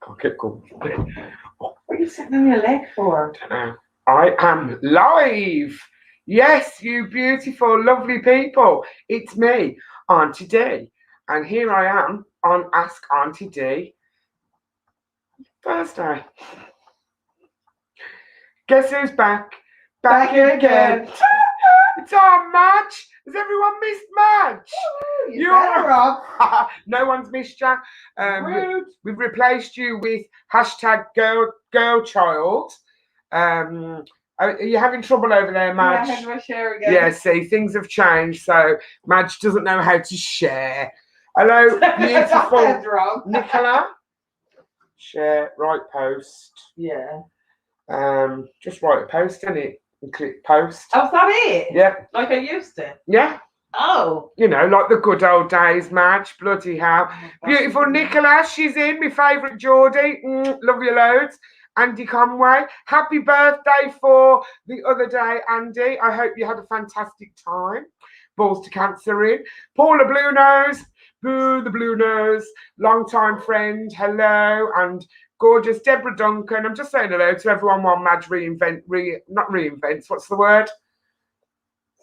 I'll get comfortable. What are you sitting on your leg for? I don't know. I am live. Yes, you beautiful, lovely people. It's me, Aunty Dee. And here I am on Ask Aunty Dee Thursday. Guess who's back? Back again. It's our Madge. Has everyone missed Madge? You're better off. No one's missed you. We've replaced you with hashtag girl child. Are you having trouble over there, Madge? Yeah, how do I share again? Yeah, see, things have changed, so Madge doesn't know how to share. Hello, beautiful Nicola. Share, right post. Yeah. Just write a post, innit? And click post. Oh, is that it? Yeah. Like I used to? Yeah. Oh. You know, like the good old days, Madge. Bloody hell. Beautiful Nicola, she's in. My favourite Geordie. Love you loads. Andy Conway. Happy birthday for the other day, Andy. I hope you had a fantastic time. Balls to cancer in. Paula Blue Nose. Boo, the Blue Nose. Long-time friend. Hello. And gorgeous Deborah Duncan. I'm just saying hello to everyone while Madge not reinvents. What's the word?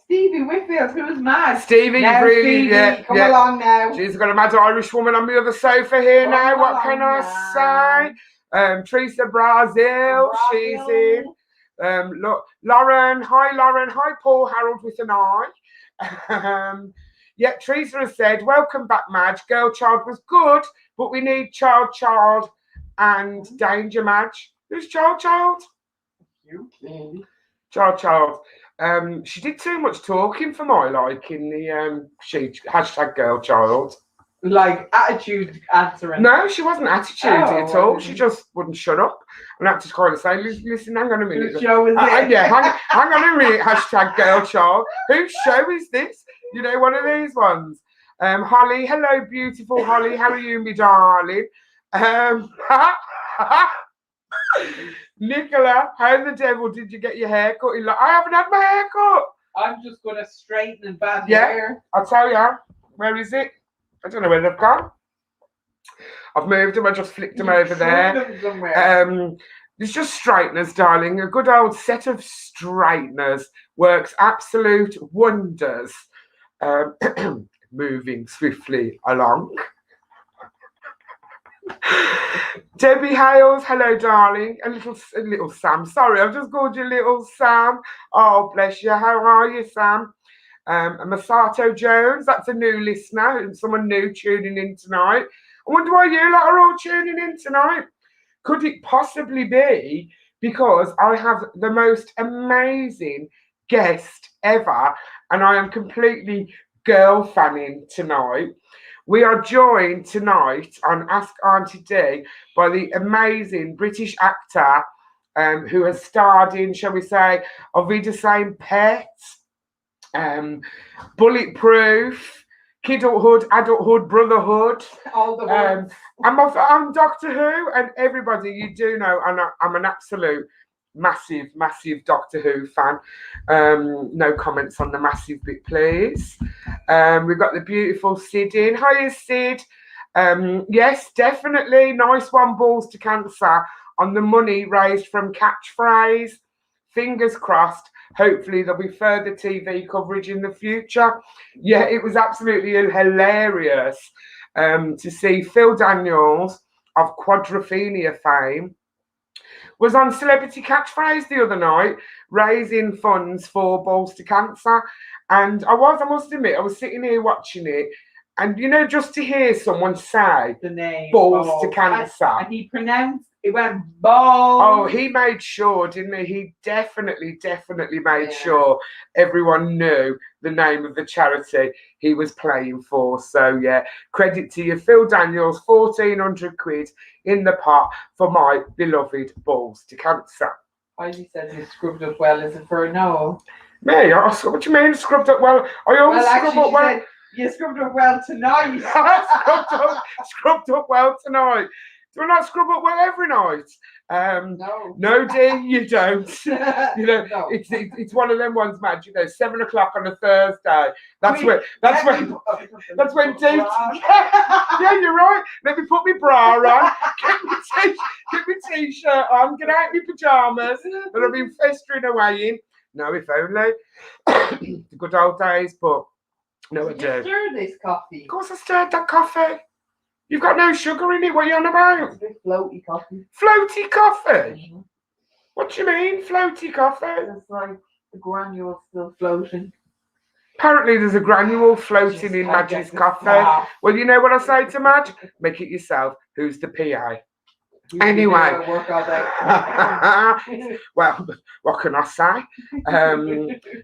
Stevie Whitfield, who's mad? Stevie, now, really, Stevie, come along now. She's got a mad Irish woman on the other sofa here now. What can I say? Teresa Brazil, she's in. Look, Lauren, hi Lauren, hi Paul Harold with an I. Yeah, Teresa has said, welcome back, Madge. Girl Child was good, but we need Child and Danger, Madge. Who's Child? You, Candy. Child. She did too much talking for my liking. The hashtag girl child. Like attitude answering. No, she wasn't attitudey at all. She just wouldn't shut up. And I had to kind of say, listen, hang on a minute. Whose show is it? Yeah, hang on a minute, hashtag girl child. Whose show is this? You know, one of these ones. Holly, hello, beautiful Holly. How are you, me darling? Nicola, how the devil did you get your hair cut? I haven't had my hair cut. I'm just going to straighten and bad hair. I'll tell you. Where is it? I don't know where they've gone. I've moved them. I just flicked them over there. There's just straighteners, darling. A good old set of straighteners works absolute wonders. Moving swiftly along. Debbie Hales, hello, darling. A little Sam. Sorry, I've just called you little Sam. Oh, bless you. How are you, Sam? Masato Jones, that's a new listener, someone new tuning in tonight. I wonder why you lot are all tuning in tonight. Could it possibly be because I have the most amazing guest ever, and I am completely girl fanning tonight? We are joined tonight on Ask Aunty Dee by the amazing British actor who has starred in, shall we say, Of the Same Pet, Bulletproof, Kidulthood, Adulthood, Brotherhood. All the words. I'm Doctor Who, and everybody, you do know I'm an absolute massive Doctor Who fan. No comments on the massive bit, please. We've got the beautiful Sid in. Hiya, Sid. Yes, definitely. Nice one, balls to cancer on the money raised from Catchphrase. Fingers crossed. Hopefully there'll be further TV coverage in the future. Yeah, it was absolutely hilarious to see Phil Daniels of Quadrophenia fame was on Celebrity Catchphrase the other night, raising funds for Balls to Cancer. And I must admit, I was sitting here watching it, and you know, just to hear someone say the name Balls to Cancer. And he pronounced it went balls. Oh, he made sure, didn't he? He definitely made sure everyone knew the name of the charity he was playing for. So yeah, credit to you, Phil Daniels, 1,400 quid in the pot for my beloved Balls to Cancer. Heidi says you scrubbed up well. Is it for a no? Me? What do you mean scrubbed up well? I always scrub up well. You scrubbed up well tonight. Scrubbed up well tonight. Do I not scrub up well every night? No, Dee, you don't. You know, no. It's one of them ones, Madge. You know, 7 o'clock on a Thursday. That's when Dee. Yeah, you're right. Let me put my bra on. Get my my t-shirt on, get out my pajamas that I've been festering away in. No, if only. The good old days, but no, I Did you do. stir this coffee? Of course I stirred that coffee. You've got no sugar in it, what are you on about? It's a bit floaty coffee. Floaty coffee? Mhm. What do you mean, floaty coffee? It's like the granules still floating. Apparently there's a granule Just floating in can't Madge's get the coffee. staff. Well, you know what I say to Madge? Make it yourself. Who's the PA? Anyway. You do work all day. Well, what can I say?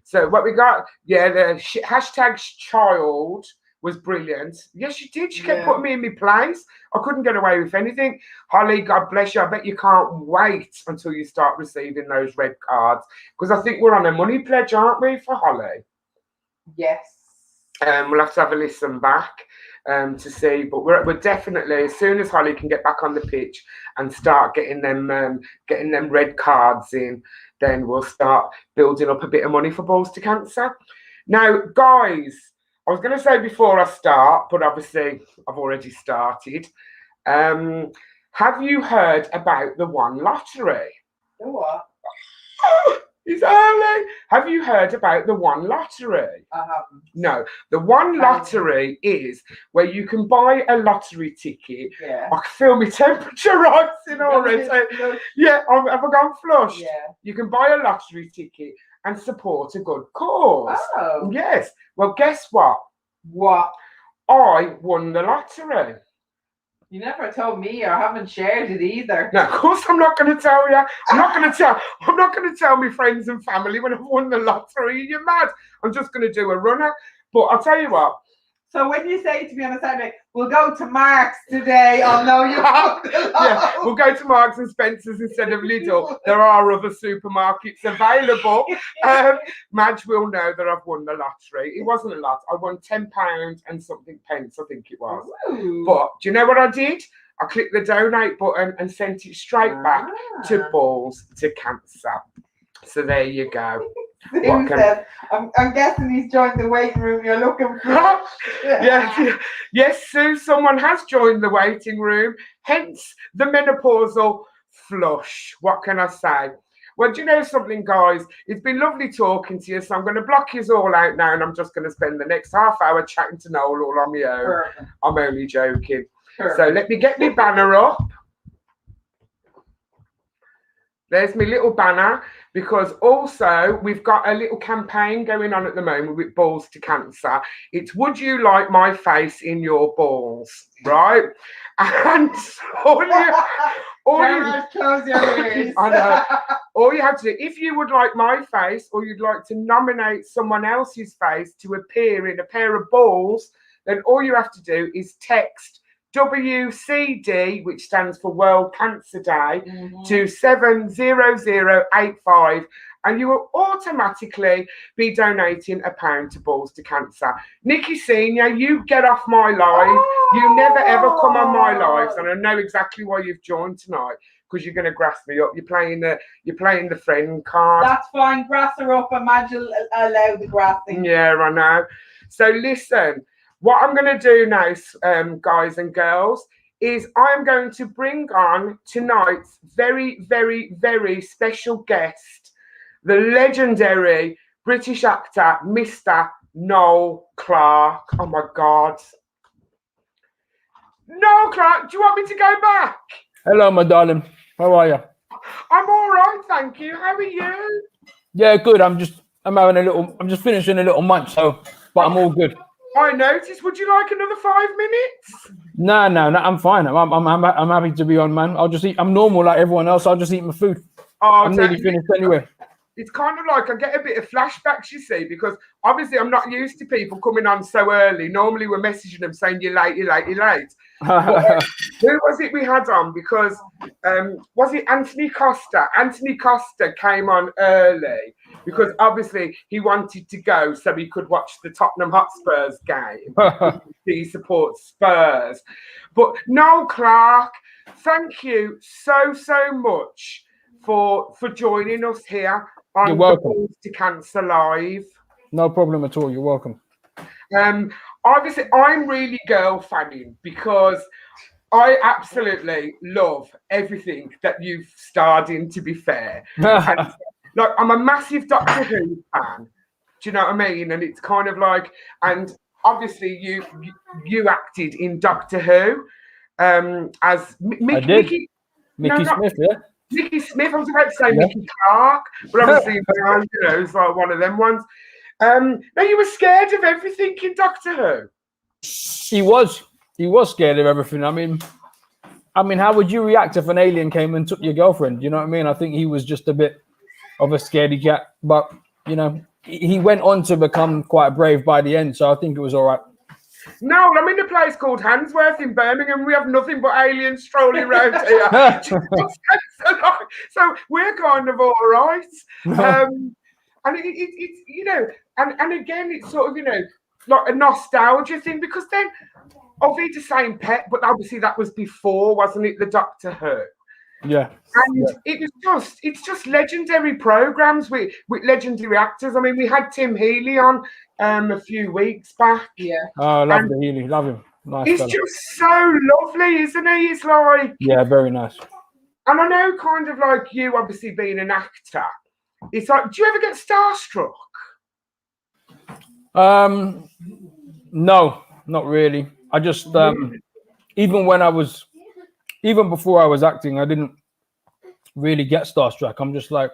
So what we got? Yeah, the hashtag child was brilliant. Yes, she did. She kept Yeah. putting me in my place. I couldn't get away with anything. Holly, God bless you. I bet you can't wait until you start receiving those red cards because I think we're on a money pledge, aren't we, for Holly? Yes. We'll have to have a listen back to see, but we're definitely, as soon as Holly can get back on the pitch and start getting them red cards in, then we'll start building up a bit of money for Balls to Cancer. Now, guys, I was going to say before I start, but obviously I've already started. Have you heard about the One Lottery? The what? It's early. Have you heard about the One Lottery? I haven't. No, the One Lottery is where you can buy a lottery ticket. Yeah. I can feel my temperature rising already. Yeah, have I gone flushed? Yeah. You can buy a lottery ticket and support a good cause. Oh. Yes. Well, guess what? What? I won the lottery. You never told me, or haven't shared it either. No, of course I'm not going to tell you. I'm not going to tell my friends and family when I've won the lottery. You're mad. I'm just going to do a runner. But I'll tell you what. So when you say to me on a Saturday, we'll go to Mark's today, I'll know you. Yeah, we'll go to Marks and Spencer's instead of Lidl. There are other supermarkets available. Madge will know that I've won the lottery. It wasn't a lot. I won £10 and something pence, I think it was. Ooh. But do you know what I did? I clicked the donate button and sent it straight back to Balls to Cancer. So there you go. Sue said, I'm guessing he's joined the waiting room. You're looking for. Yes, Sue, someone has joined the waiting room, hence the menopausal flush. What can I say? Well, do you know something, guys? It's been lovely talking to you, so I'm going to block you all out now, and I'm just going to spend the next half hour chatting to Noel all on my own. Perfect. I'm only joking. Perfect. So let me get my banner up. There's my little banner, because also we've got a little campaign going on at the moment with Balls to Cancer. It's would you like my face in your balls, right? And all you have to do, if you would like my face or you'd like to nominate someone else's face to appear in a pair of balls, then all you have to do is text WCD, which stands for World Cancer Day, to 70085, and you will automatically be donating £1 to Balls to Cancer. Nikki Senior, you get off my live. You never ever come on my lives, and I know exactly why you've joined tonight, because you're going to grass me up. You're playing the friend card. That's fine. Grass her up. Imagine allow the grassing. Yeah, I know. So listen. What I'm going to do now, guys and girls, is I'm going to bring on tonight's very, very, very special guest, the legendary British actor, Mr. Noel Clarke. Oh, my God. Noel Clarke, do you want me to go back? Hello, my darling. How are you? I'm all right, thank you. How are you? Yeah, good. I'm just finishing a little munch, but I'm all good. I noticed. Would you like another 5 minutes? No, I'm fine. I'm happy to be on, man. I'll just eat. I'm normal like everyone else. I'll just eat my food. I'm nearly finished anyway. It's kind of like I get a bit of flashbacks, you see, because obviously I'm not used to people coming on so early. Normally we're messaging them saying you're late. Who was it we had on? Because was it Anthony Costa? Anthony Costa came on early because obviously he wanted to go so he could watch the Tottenham Hotspurs game. He supports Spurs. But Noel Clarke, thank you so much for joining us here on You're welcome. Balls to Cancer Live. No problem at all. You're welcome. Obviously, I'm really girl fanning because I absolutely love everything that you've starred in, to be fair. And, like, I'm a massive Doctor Who fan. Do you know what I mean? And it's kind of like, and obviously you acted in Doctor Who as I did. Mickey. Mickey No, Smith, yeah. Mickey Smith. I was about to say Yeah. Mickey Clarke, but obviously, it's like one of them ones. Now, you were scared of everything in Doctor Who. He was scared of everything. I mean, how would you react if an alien came and took your girlfriend? You know what I mean? I think he was just a bit of a scaredy cat, but you know, he went on to become quite brave by the end. So I think it was all right. No, I'm in a place called Handsworth in Birmingham. We have nothing but aliens strolling around here. So we're kind of all right. And it's, you know, and again, it's sort of, you know, like a nostalgia thing, because then obviously the same pet, but obviously that was before, wasn't it? The Doctor Who. Yeah. And it's just legendary programs with legendary actors. I mean, we had Tim Healy on a few weeks back. Yeah. Oh, I love the Healy. Love him. Nice He's fella. just so lovely, isn't he? He's like, yeah, very nice. and I know, kind of like you, obviously being an actor, it's like, do you ever get starstruck? No, not really. I just even before I was acting, I didn't really get starstruck. I'm just like,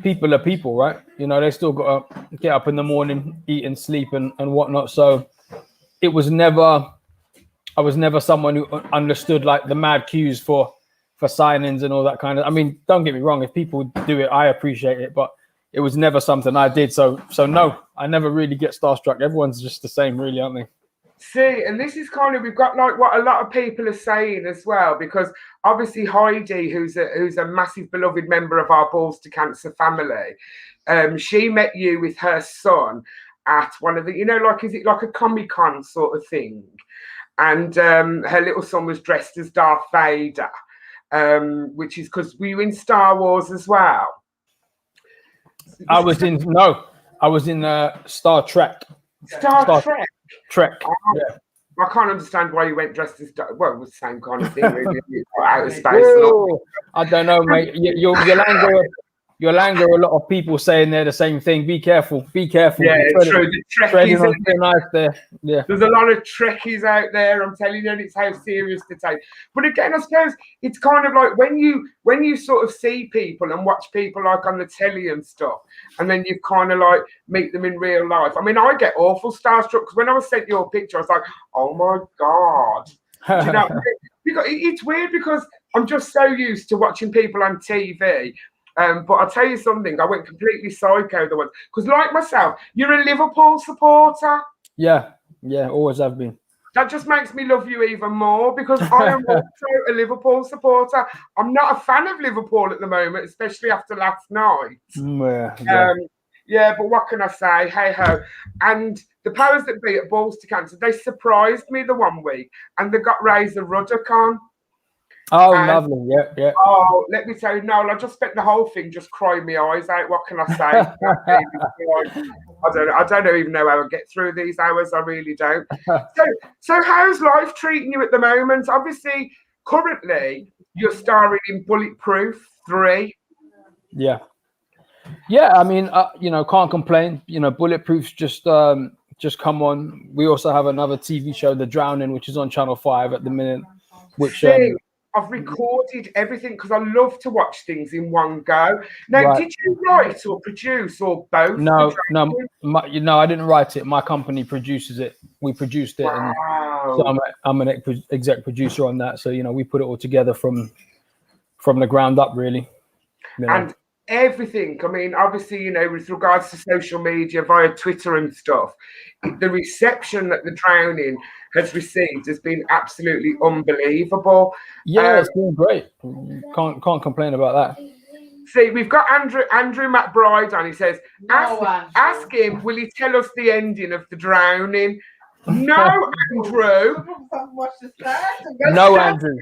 people are people, right? You know, they still got to get up in the morning, eat and sleep and whatnot. So I was never someone who understood like the mad cues for signings and all that kind of. I mean, don't get me wrong, if people do it, I appreciate it, but it was never something I did. So no, I never really get starstruck. Everyone's just the same, really, aren't they? See, and this is kind of, we've got like what a lot of people are saying as well, because obviously Heidi, who's a massive beloved member of our Balls to Cancer family, she met you with her son at one of the, you know, like, is it like a Comic-Con sort of thing? And her little son was dressed as Darth Vader, which is because were you in Star Wars as well? I was in Star Trek. Star Trek. Trek. Yeah. I can't understand why you went dressed as, well, it was the same kind of thing, really. Outer space. Whoa. I don't know, mate. You'll anger a lot of people saying they're the same thing. Be careful. Yeah, true. The Trekkies on thin ice there. Yeah. There's a lot of Trekkies out there, I'm telling you, and it's how serious to take. But again, I suppose it's kind of like when you sort of see people and watch people like on the telly and stuff, and then you kind of like meet them in real life. I mean, I get awful starstruck, because when I was sent your picture, I was like, oh my God. Do you know, because it's weird, because I'm just so used to watching people on TV. But I'll tell you something, I went completely psycho the once. Because like myself, you're a Liverpool supporter. Yeah, always have been. That just makes me love you even more, because I am also a Liverpool supporter. I'm not a fan of Liverpool at the moment, especially after last night. Yeah, but what can I say? Hey ho. And the powers that be at Balls to Cancer, they surprised me the one week, and they got Razor Ruddock on. Oh, lovely. Yeah. Oh, let me tell you, Noel, I just spent the whole thing just crying my eyes out. What can I say? I don't even know how I get through these hours. I really don't. So how's life treating you at the moment? Obviously, currently, you're starring in Bulletproof 3. Yeah. I mean, you know, can't complain. You know, Bulletproof's just come on. We also have another TV show, The Drowning, which is on Channel 5 at the minute. Which I've recorded everything, because I love to watch things in one go. Now, right. Did you write or produce or both? No, I didn't write it. My company produces it. We produced it, wow. And so I'm an exec producer on that. So you know, we put it all together from the ground up, really. You know? And everything. I mean, obviously, you know, with regards to social media via Twitter and stuff, the reception that The Drowning has received has been absolutely unbelievable. Yeah, it's been great. Can't complain about that. See, we've got Andrew McBride on. He says, ask him, will he tell us the ending of The Drowning? No, Andrew. No, Andrew.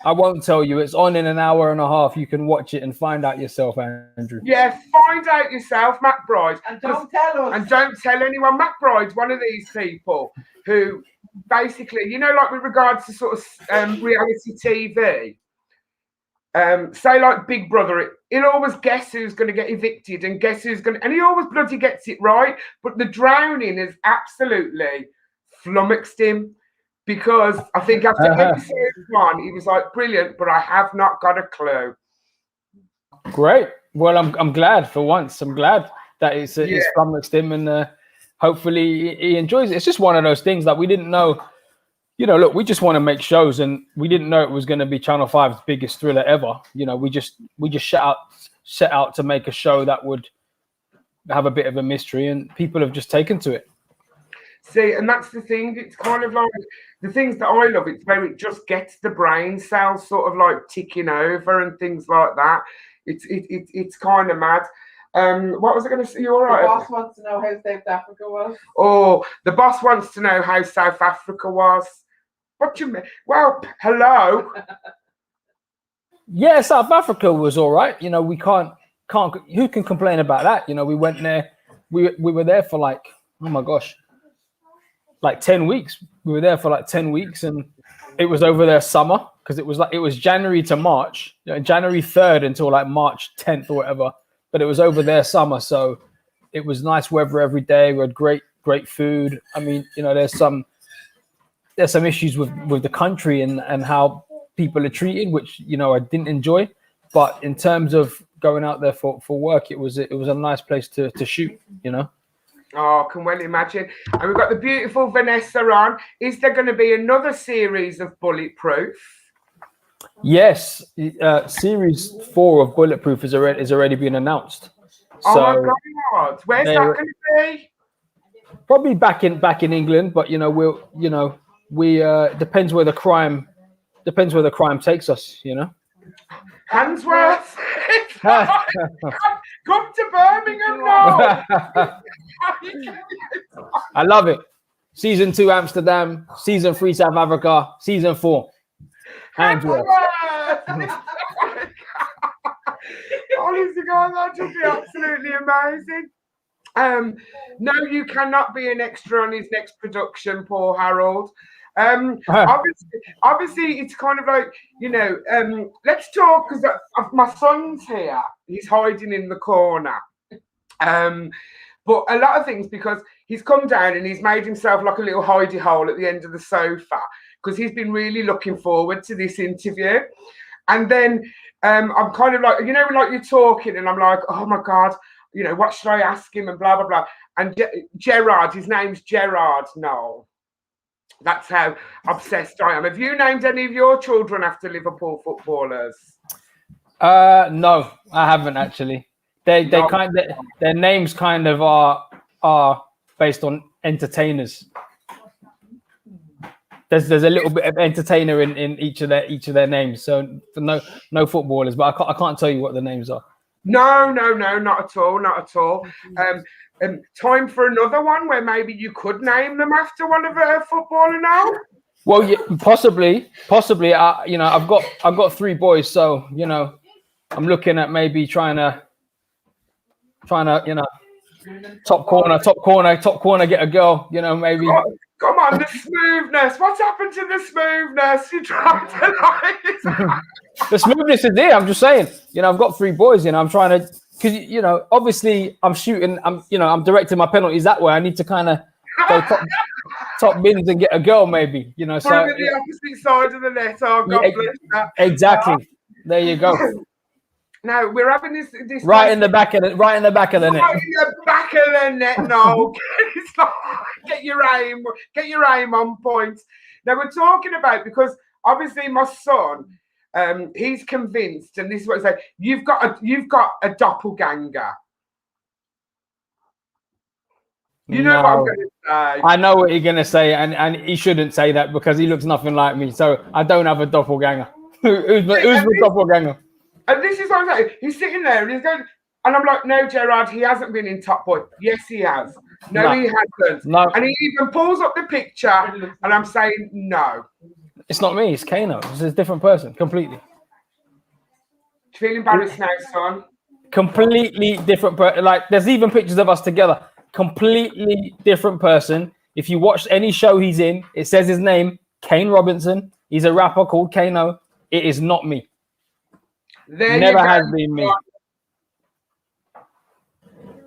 I won't tell you. It's on in an hour and a half. You can watch it and find out yourself, Andrew. Yeah, find out yourself, McBride. And don't tell us. And don't tell anyone. McBride's one of these people who basically, like with regards to sort of reality TV. Say like Big Brother, he'll always guess who's going to get evicted and guess who's going to, and he always bloody gets it right. But the drowning has absolutely flummoxed him because I think after episode 1, he was like, brilliant, but I have not got a clue. Great. Well, I'm glad for once. I'm glad that it's flummoxed him, and hopefully he enjoys it. It's just one of those things that we didn't know. Look, we just want to make shows, and we didn't know it was going to be Channel 5's biggest thriller ever. We just set out to make a show that would have a bit of a mystery, and people have just taken to it. See, and that's the thing. It's kind of like the things that I love. It's where it just gets the brain cells sort of like ticking over and things like that. It's kind of mad. What was I going to say? You all right? The boss wants to know how South Africa was. Oh, the boss wants to know how South Africa was. What do you mean? Well, hello. Yeah, South Africa was all right. We can't. Who can complain about that? We went there. We were there for like, oh my gosh, like 10 weeks. We were there for like 10 weeks, and it was over their summer because it was January to March, January 3rd until like March 10th or whatever. But it was over their summer, so it was nice weather every day. We had great food. I mean, there's some issues with the country and how people are treated, which I didn't enjoy. But in terms of going out there for work, it was a nice place to shoot. Oh, I can well imagine. And we've got the beautiful Vanessa on. Is there going to be another series of Bulletproof? Yes, series 4 of Bulletproof is already been announced. Oh so my God! Where's that going to be? Probably back in England, but we depends where the crime takes us. Handsworth. Come to Birmingham now. I love it. Season 2 Amsterdam, season 3 South Africa, season 4 Handsworth. Honestly, God, that would be absolutely amazing. No, you cannot be an extra on his next production, Paul Harold. Obviously, it's kind of like, let's talk, because my son's here. He's hiding in the corner. But a lot of things, because he's come down and he's made himself like a little hidey hole at the end of the sofa, because he's been really looking forward to this interview. And then I'm kind of like, like you're talking and I'm like, oh my God, what should I ask him and blah, blah, blah. And Gerard, his name's Gerard Noel. That's how obsessed I am. Have you named any of your children after Liverpool footballers? No, I haven't actually. Their names kind of are based on entertainers. There's a little bit of entertainer in each of their names. So no footballers, but I can't tell you what the names are. No, not at all. Time for another one where maybe you could name them after one of a footballer now. Well, yeah, possibly. I've got 3 boys, so I'm looking at maybe trying to top corner, get a girl. Maybe. Oh, come on, the smoothness. What's happened to the smoothness? You tried to The smoothness is there. I'm just saying. I've got 3 boys. I'm trying to. Because obviously I'm shooting, I'm directing my penalties that way. I need to kind of go top bins and get a girl, maybe. So the opposite side of the net. Oh, God bless that. Exactly. There you go. Now we're having this right in the back of the net. Right in the back of the net. No, get your aim on point. Now we're talking about, because obviously my son. He's convinced, and this is what he said. You've got a doppelganger. You know what I'm going to say. I know what you're going to say, and he shouldn't say that because he looks nothing like me. So I don't have a doppelganger. Who's the doppelganger? And this is what I'm saying. He's sitting there and he's going, and I'm like, no, Gerard, he hasn't been in Top Boy. Yes, he has. No, he hasn't. No. And he even pulls up the picture, and I'm saying no. It's not me. It's Kano. It's a different person, completely. Do you feel embarrassed now, son? Completely different person. Like, there's even pictures of us together. Completely different person. If you watch any show he's in, it says his name, Kane Robinson. He's a rapper called Kano. It is not me. There Never you go. has been me.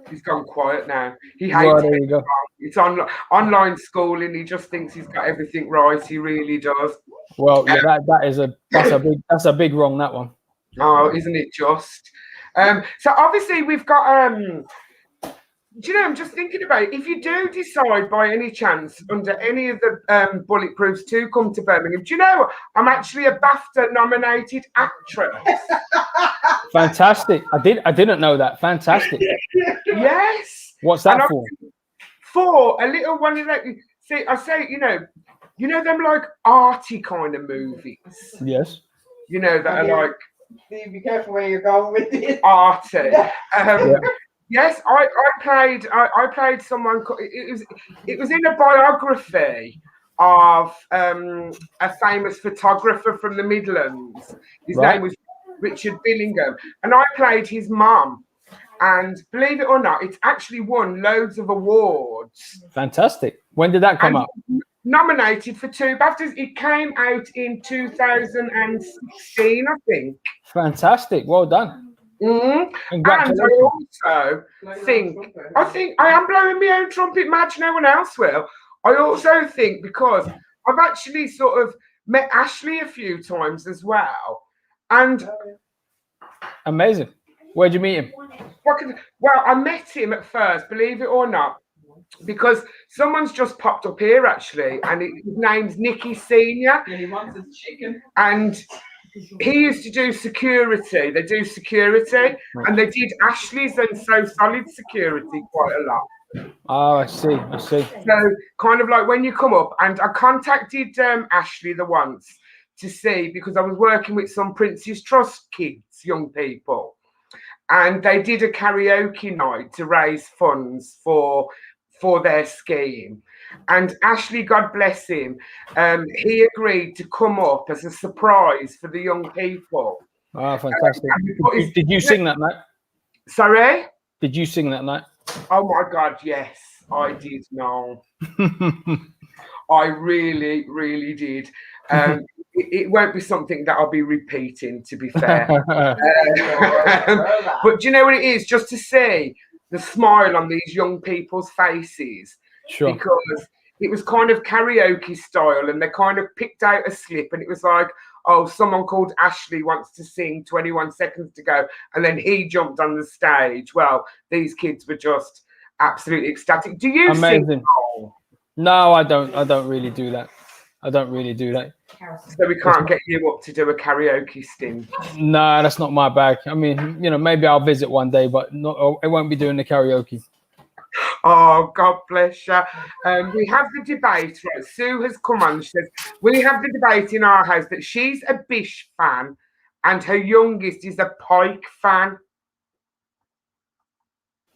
He's gone quiet now. He hates Well, there you go. It's online schooling. He just thinks he's got everything right. He really does. Well, yeah, that's a big wrong, that one. Oh, isn't it just? So obviously we've got do you know, I'm just thinking about it. If you do decide by any chance under any of the bulletproofs to come to Birmingham, do you know I'm actually a BAFTA nominated actress? Fantastic. I didn't know that. Fantastic. Yes. What's that for? For a little one of that. See, I say, you know them like arty kind of movies. Yes. You know that are like. Steve, be careful where you're going with this. Arty. Yeah. Yes, I played someone. It was in a biography of a famous photographer from the Midlands. His name was Richard Billingham, and I played his mum. And believe it or not, it's actually won loads of awards. Fantastic. When did that come out? Nominated for 2 BAFTAs. It came out in 2016, I think. Fantastic. Well done. Mm-hmm. And I also think I am blowing my own trumpet, Madge, no one else will. I also think because I've actually sort of met Ashley a few times as well. And amazing. Where'd you meet him? Well, I met him at first, believe it or not, because someone's just popped up here actually, and his name's Nicky Senior. Yeah, he wants his chicken. And he used to do security. They do security, and they did Ashley's and So Solid security quite a lot. Oh, I see. So kind of like when you come up, and I contacted Ashley the once to see, because I was working with some Prince's Trust kids, young people, and they did a karaoke night to raise funds for their scheme. And Ashley, God bless him, he agreed to come up as a surprise for the young people. Oh, fantastic. Did you sing that night? Sorry? Did you sing that night? Oh, my God, yes, I did, Noel. I really, really did. It won't be something that I'll be repeating, to be fair. But do you know what it is? Just to see the smile on these young people's faces. Sure. Because it was kind of karaoke style, and they kind of picked out a slip, and it was like, oh, someone called Ashley wants to sing 21 seconds to go, and then he jumped on the stage. Well, these kids were just absolutely ecstatic. Do you sing? No, I don't really do that. So we can't get you up to do a karaoke stint? No, that's not my bag. I mean, maybe I'll visit one day, but it won't be doing the karaoke. Oh, God bless you. We have the debate, right? Sue has come on. She says, we have the debate in our house that she's a Bish fan and her youngest is a Pike fan.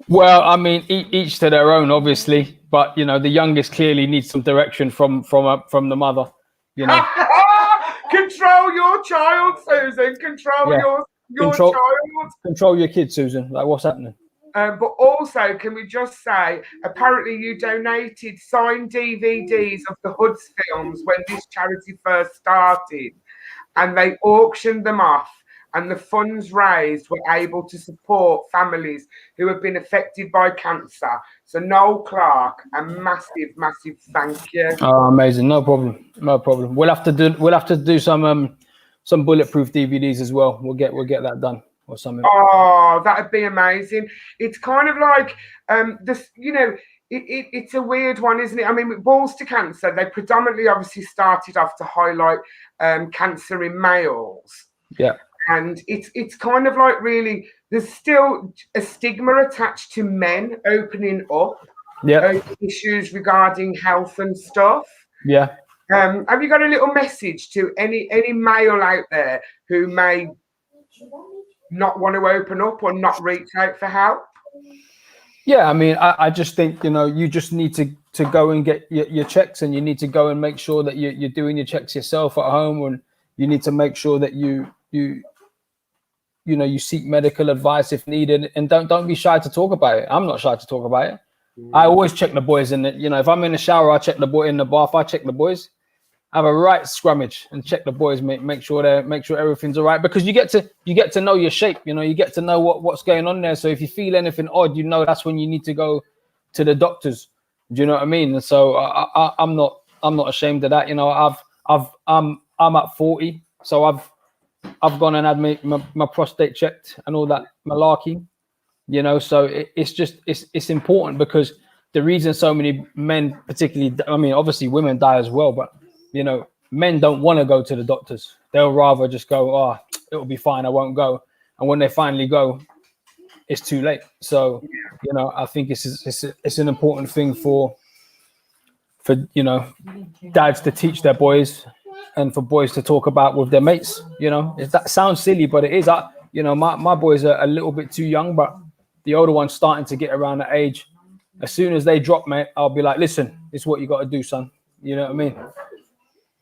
Well, I mean, each to their own, obviously. But, the youngest clearly needs some direction from the mother, Control your child, Susan. Control your child. Control your kid, Susan. Like, what's happening? But also, can we just say, apparently you donated signed DVDs of the Hoods films when this charity first started, and they auctioned them off, and the funds raised were able to support families who have been affected by cancer. So Noel Clarke, a massive, massive thank you. Oh, amazing! No problem. We'll have to do some bulletproof DVDs as well. We'll get that done. Or something. Oh, that'd be amazing. It's kind of like this, it's a weird one, isn't it? I mean, with Balls to Cancer, they predominantly obviously started off to highlight cancer in males. Yeah. And it's kind of like, really, there's still a stigma attached to men opening up issues regarding health and stuff. Yeah. Have you got a little message to any male out there who may not want to open up or not reach out for help? Yeah, I mean, I just think, you just need to go and get your checks, and you need to go and make sure that you're doing your checks yourself at home, and you need to make sure that you seek medical advice if needed, and don't be shy to talk about it. I'm not shy to talk about it. I always check the boys in the, if I'm in the shower, I check the boy in the bath. I check the boys. Have a right scrummage and check the boys. Make sure everything's all right, because you get to know your shape. You get to know what's going on there. So if you feel anything odd, that's when you need to go to the doctors. Do you know what I mean? And so I'm not ashamed of that. I'm at 40, so I've gone and had my prostate checked and all that malarkey. So it's important, because the reason so many men, particularly, I mean, obviously women die as well, but men don't want to go to the doctors. They'll rather just go, it'll be fine, I won't go. And when they finally go, it's too late. So I think it's an important thing for dads to teach their boys, and for boys to talk about with their mates. That sounds silly, but it is. My boys are a little bit too young, but the older one's starting to get around that age. As soon as they drop, mate, I'll be like, listen, it's what you got to do, son. You know what I mean?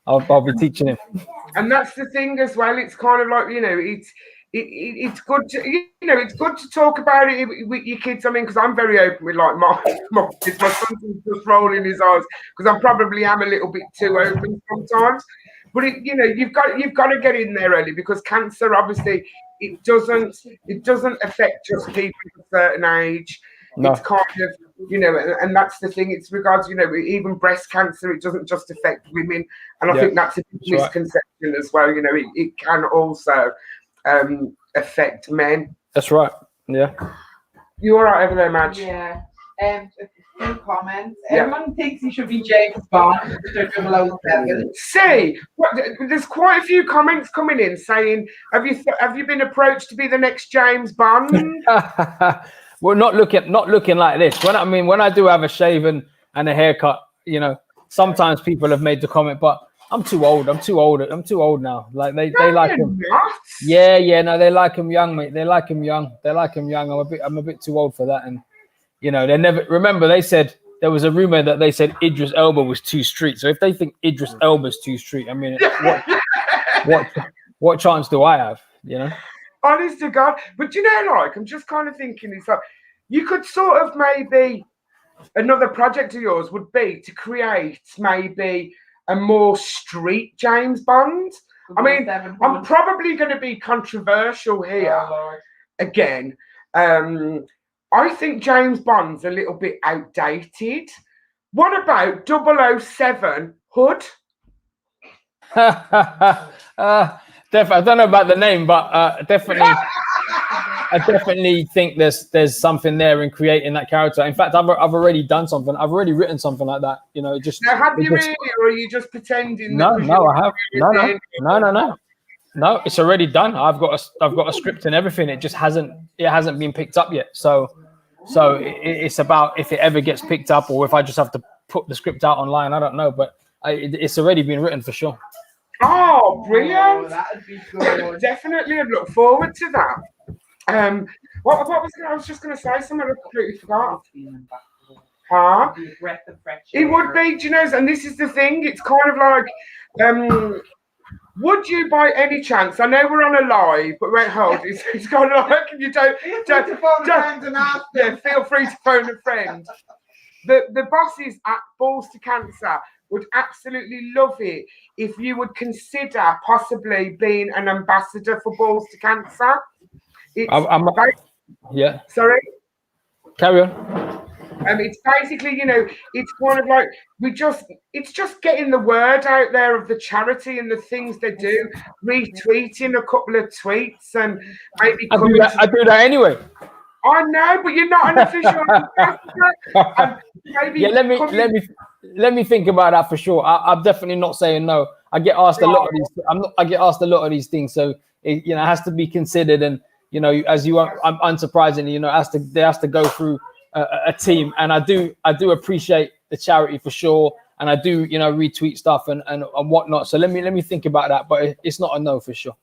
I'll be teaching him. And that's the thing as well. It's kind of like, it's good to, it's good to talk about it with your kids. I mean, because I'm very open with like my kids. My son's just rolling his eyes because I probably am a little bit too open sometimes. But you've got to get in there early, because cancer, obviously, it doesn't affect just people of a certain age. No. It's kind of, and that's the thing. It's regards, even breast cancer, it doesn't just affect women. And I think that's a misconception as well. It can also affect men. That's right. Yeah. You all right over there, Madge? Yeah. A few comments. Everyone thinks he should be James Bond. See, there's quite a few comments coming in saying, have you been approached to be the next James Bond? Well, not looking like this. When I do have a shave and a haircut, sometimes people have made the comment, but I'm too old. I'm too old now. Like they like him. Yeah. No, they like him young, mate. They like him young. I'm a bit too old for that. And they never remember. They said there was a rumor that they said Idris Elba was too street. So if they think Idris Elba's too street, I mean, what chance do I have? Honest to God. But I'm just kind of thinking, it's like, you could sort of maybe, another project of yours would be to create maybe a more street James Bond. I mean, I'm probably going to be controversial here again. I think James Bond's a little bit outdated. What about 007 Hood? I don't know about the name, but definitely, I definitely think there's something there in creating that character. In fact, I've already done something. I've already written something like that. Now, have you really, or are you just pretending? No, I have. No. It's already done. I've got a script and everything. It just hasn't been picked up yet. So it's about if it ever gets picked up, or if I just have to put the script out online. I don't know, but it's already been written for sure. Oh, brilliant! That'd be good. Definitely, I'd look forward to that. What was I was just going to say something I completely forgot. It would be, and this is the thing. It's kind of like, would you by any chance? I know we're on a live, but wait, hold. It's kind of like you don't feel free to phone a friend. The bosses at Balls to Cancer would absolutely love it if you would consider possibly being an ambassador for Balls to Cancer. Yeah. Sorry? Carry on. It's basically, it's kind of like it's just getting the word out there of the charity and the things they do, retweeting a couple of tweets and maybe I do that anyway. I know, but you're not an official ambassador. Let me think about that for sure. I'm definitely not saying no. I get asked a lot of these. I get asked a lot of these things, so it has to be considered. And as you are, unsurprisingly, there has to go through a team. And I do appreciate the charity for sure, and I do retweet stuff and whatnot. So let me think about that, but it's not a no for sure.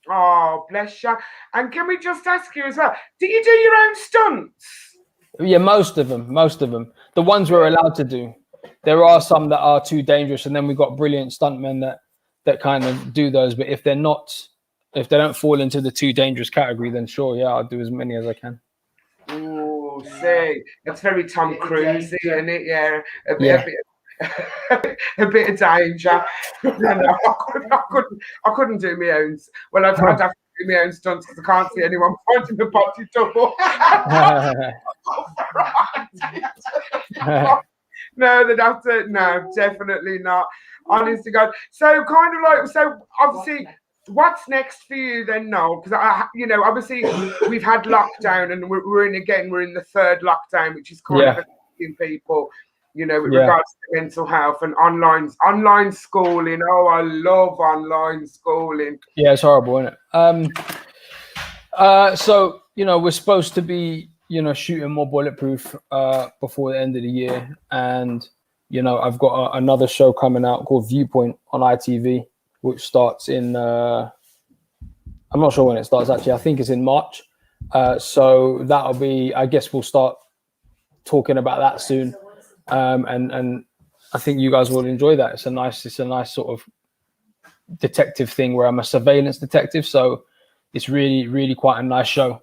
Oh, bless you. And can we just ask you as well, do you do your own stunts? Yeah, most of them. The ones we're allowed to do. There are some that are too dangerous, and then we've got brilliant stuntmen that kind of do those. But if they don't fall into the too dangerous category, then sure, yeah, I'll do as many as I can. Oh, Oh, see, it's very Tom Cruise, isn't it? Yeah, a bit, Yeah. a bit of danger. No, I couldn't do my own. Well, I'd have to do my own stunts because I can't see anyone finding the body double. No, they'd have to. No, definitely not. Honest to God. So, kind of like, so obviously, what's next for you then, Noel? Because obviously, we've had lockdown, and we're in the third lockdown, which is kind of affecting people, with regards to mental health and online schooling. Oh, I love online schooling. Yeah, it's horrible, isn't it? So we're supposed to be shooting more Bulletproof before the end of the year, and I've got another show coming out called Viewpoint on ITV, which starts in I'm not sure when it starts actually. I think it's in March. So that'll be, I guess we'll start talking about that soon. And I think you guys will enjoy that. It's a nice sort of detective thing where I'm a surveillance detective. So it's really, really quite a nice show.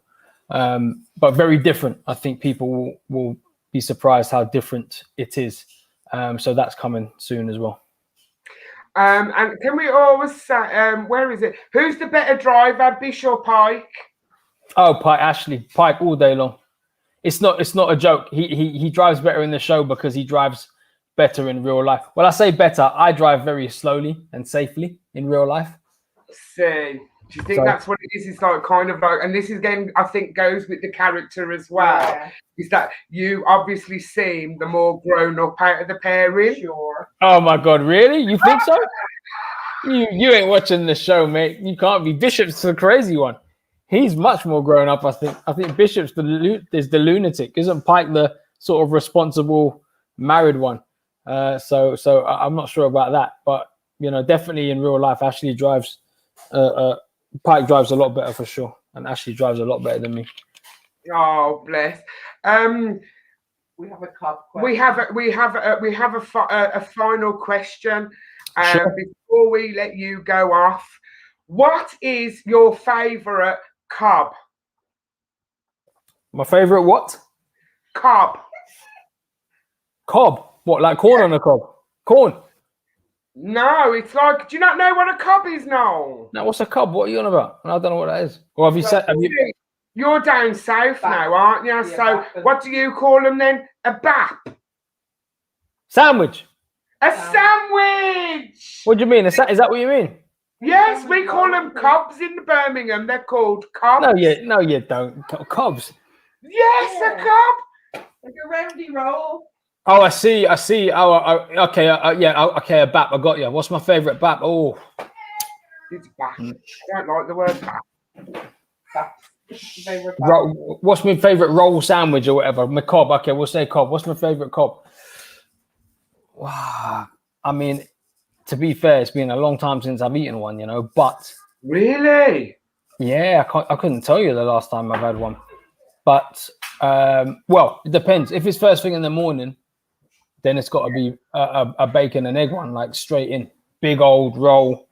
But very different. I think people will be surprised how different it is. So that's coming soon as well. And can we always say, where is it? Who's the better driver, Bish or Pike? Oh, Pike, Ashley, Pike all day long. It's not a joke. He drives better in the show because he drives better in real life. Well, I say better. I drive very slowly and safely in real life. See. Do you think that's what it is? It's like kind of like, and this is again, I think goes with the character as well. Yeah. Is that you obviously seem the more grown up out of the pairing? Sure. Oh my God, really? You think so? you ain't watching the show, mate. You can't be. Bishop's the crazy one. He's much more grown up, I think. I think Bishop's is the lunatic. Isn't Pike the sort of responsible married one? So I'm not sure about that, but definitely in real life, Ashley drives. Pike drives a lot better for sure, and Ashley drives a lot better than me. Oh, bless. We have a cup question. We have a final question. Sure. Before we let you go off, what is your favourite cob? My favourite what? Cob. Cob? What, like corn on a cob? Corn? No, it's like, do you not know what a cob is, Noel? No, what's a cob? What are you on about? I don't know what that is. Or have you said? You're down south now, aren't you? So what do you call them then? A bap? Sandwich. A sandwich. What do you mean? Is that what you mean? Yes, we call them cobs in Birmingham. They're called cobs. No, you don't. Cobs. Yes, a cob. Like a roundy roll. Oh, I see. Oh, okay. Okay, a bap. I got you. What's my favourite bap? Oh. It's bap. I don't like the word bap. What's my favourite roll sandwich or whatever? My cob. Okay, we'll say cob. What's my favourite cob? Wow. I mean, to be fair, it's been a long time since I've eaten one, but... Really? Yeah, I couldn't tell you the last time I've had one. But, well, it depends. If it's first thing in the morning, then it's got to be a bacon and egg one, like straight in. Big old roll,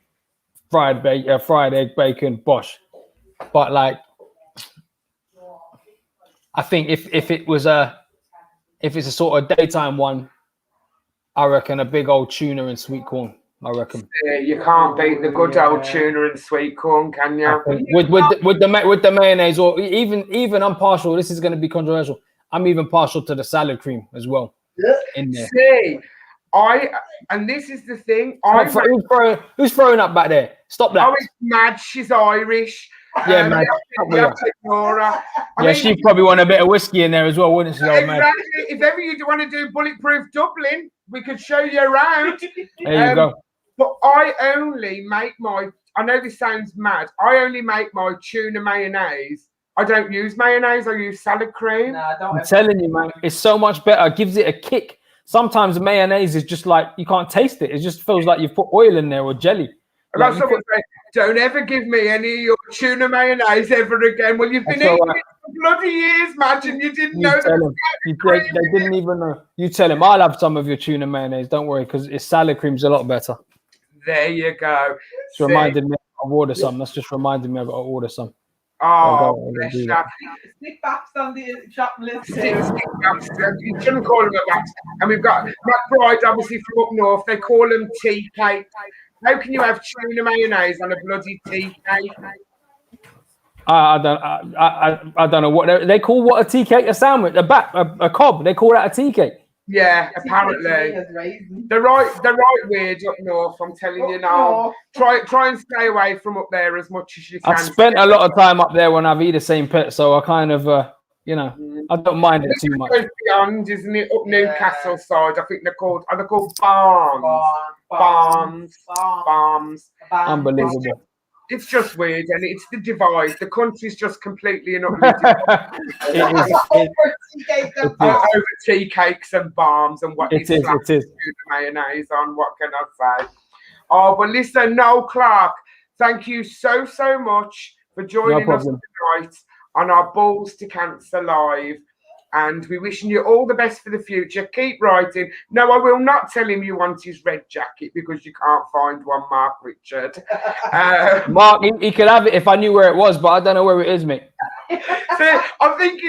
fried egg, bacon, bosh. But, like, I think if it's a sort of daytime one, I reckon a big old tuna and sweet corn. I reckon. Yeah, you can't beat the good old tuna and sweet corn, can you? With the mayonnaise, or even I'm partial. This is going to be controversial. I'm even partial to the salad cream as well. In there. See, and this is the thing. Who's throwing up back there? Stop that. Oh, it's mad. She's Irish. Yeah, man. Yeah, she probably want a bit of whiskey in there as well, wouldn't she? Exactly. If ever you want to do Bulletproof Dublin, we could show you around. There you go. But I only make I know this sounds mad. I only make my tuna mayonnaise. I don't use mayonnaise. I use salad cream. I'm telling you, man, it's so much better. It gives it a kick. Sometimes mayonnaise is just like, you can't taste it. It just feels like you've put oil in there or jelly. Like don't ever give me any of your tuna mayonnaise ever again. Well, you've been eating it for bloody years, imagine you didn't know that. They didn't even know. You tell him, I'll have some of your tuna mayonnaise. Don't worry, because it's salad cream's a lot better. There you go. It's reminded me I'll order some. That's just reminded me I've got to order some. Oh, go bless do you. that. Stick baps on the shoplist Stick too. baps. You shouldn't call them a baps. And we've got McBride, obviously from up north. They call them tea cake. How can you have tuna mayonnaise on a bloody tea cake? I don't know what they call what a tea cake, a sandwich, a cob. They call that a tea cake. Yeah, apparently. They're right weird up north, I'm telling you now. Try and stay away from up there as much as you can. I've spent a lot of time up there when I've eaten the same pit, so I kind of I don't mind it too much. It goes beyond, isn't it? Up Newcastle side, I think they're called Barms. Unbelievable. It's just weird, and it's the divide. The country's just completely and utterly divided over tea cakes and balms and what it is. Mayonnaise on. What can I say? Oh, but listen, Noel Clarke, thank you so much for joining us tonight on our Balls to Cancer Live. And we're wishing you all the best for the future. Keep writing. No, I will not tell him you want his red jacket because you can't find one, Mark Richard. Mark, he could have it if I knew where it was, but I don't know where it is, mate. See, I think